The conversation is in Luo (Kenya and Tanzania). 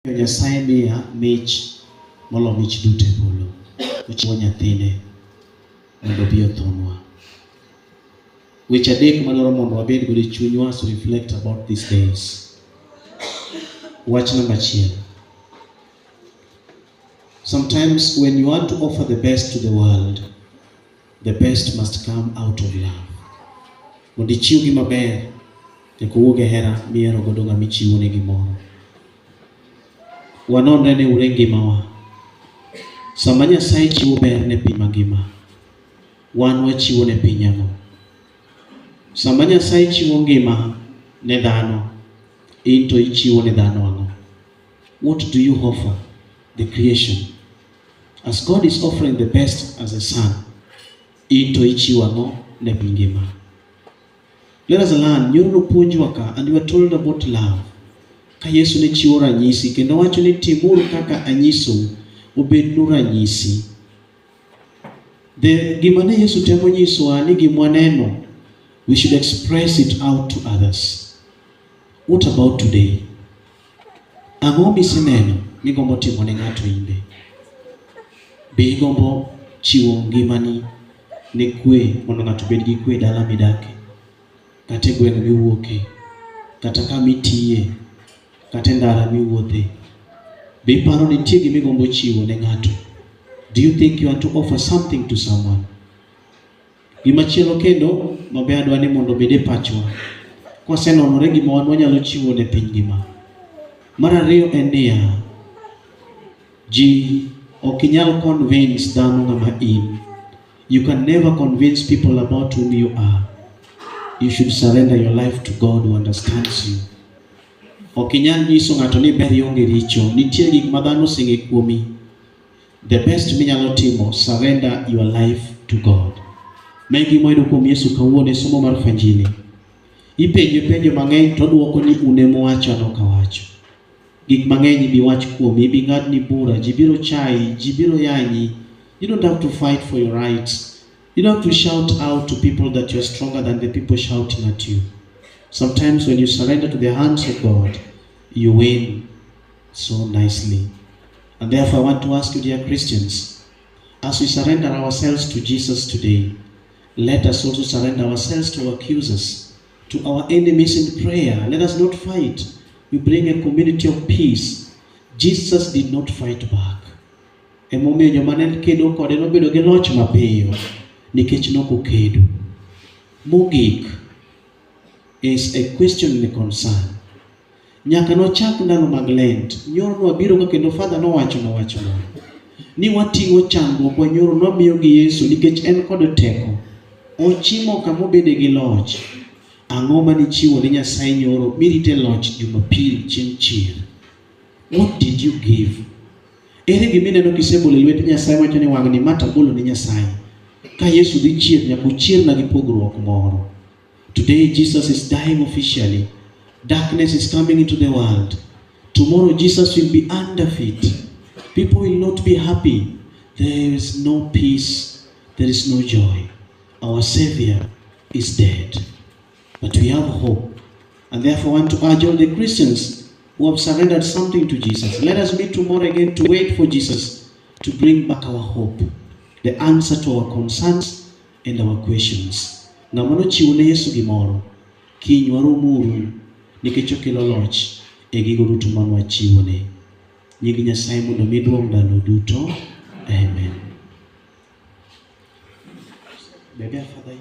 Nyasaye miya mich molo mich duto e polo. Ochiwo nyathine mondo obi othonwa. Weche adek madwaro mondo wabed godo e chunywa to reflect about these days. Wach number 1. Sometimes when you want to offer the best to the world, the best must come out of love. Mondo ichiw gima ber, nyaka wuog e hera mihero godo ng'ama ichiwo ne gimoro. Wanonre ne ure ngimawa. Sama Nyasaye chiwo ber ne piny mangima, wan wachiwo ne piny ang'o? Sama Nyasaye chiwo ngima ne dhano, in to ichiwo ne dhano ang'o? What do you offer the creation? As God is offering the best as a son, in to ichiwo ang'o ne piny ngima? Let us learn. Nyoro puonjwa ka, and we are told about love. Ka Yesu ne chiwo ranyisi kendo wacho ni timuru kaka anyisou, obednu ranyisi. Gima ne Yesu temo nyisowa ni gima waneno, we should express it out to others. What about today? Ang'o miseneno migombo timo ne ng'ato imbe? Be igombo chiwo ngimani ne kwe mondo ng'ato bed gi kwe dala midake, kata gweng' miwuoke, kata kama itiye, kata ndara miwuothe? Be iparo ni nitie gima igombo chiwo ne ng'ato? Do you think you want to offer something to someone? Gima chielo kendo mabe adwa ni mondo obed e pachwa kwasenonore gima wan wanyalo chiwo ne piny ngima. Mar ariyo en niya, ji ok inyal convince dhano ng'ama in. You can never convince people about whom you are. You should surrender your life to God who understands you. Ok inyal nyiso ng'ato ni ber ionge richo. Nitie gik ma dhano oseng'e kuomi. The best minyalo timo, surrender your life to God. Mae gima wayudo kuom Yesu kawuono e somo mar Injili. Ipenje penjo mang'eny to oduoko ni un ema uwacho an ok awacho. Gik mang'eny ibi wach kuomi, ibi ng'adni bura, ji biro chayi, ji biro yanyi. You don't have to fight for your rights. You don't have to shout out to people that you're stronger than the people shouting at you. Sometimes when you surrender to the hands of God, you win so nicely. And therefore I want to ask you, dear Christians, as we surrender ourselves to Jesus today, let us also surrender ourselves to our accusers, to our enemies in prayer. Let us not fight. We bring a community of peace. Jesus did not fight back. Emomiyo joma ne kedo kode nobedo gi loch mapiyo nikech nokokedo. Mogik is a question and a concern. Nyaka nochak ndalo mag Lent, nyoro nwabiro ka kendo Father nowacho ni wating'o chandruok wa nyoro nwamiyo gi Yesu nikech en kod teko. Ochimo kama obede gi loch. Ang'o mane ichiwo ne Nyasaye nyoro mirite loch Jumapil chieng' chier? What did you give? Ere gima ineno kisebolo e lwet Nyasaye wacho ni wang'ni mata bolo ne Nyasaye? Ka Yesu dhi chier, nyaka ochierna gi pogruok moro. Today Jesus is dying officially. Darkness is coming into the world. Tomorrow Jesus will be under feet. People will not be happy. There is no peace. There is no joy. Our Savior is dead. But we have hope. And therefore I want to urge all the Christians who have surrendered something to Jesus. Let us meet tomorrow again to wait for Jesus to bring back our hope, the answer to our concerns and our questions. Ng'ama nochiwo ne Yesu gimoro, kiny waromuru nikech okelo loch e gigo duto ma wachiwone. Nying Nyasaye mondo mi duong' ndalo duto. Amen. Bebe Father, you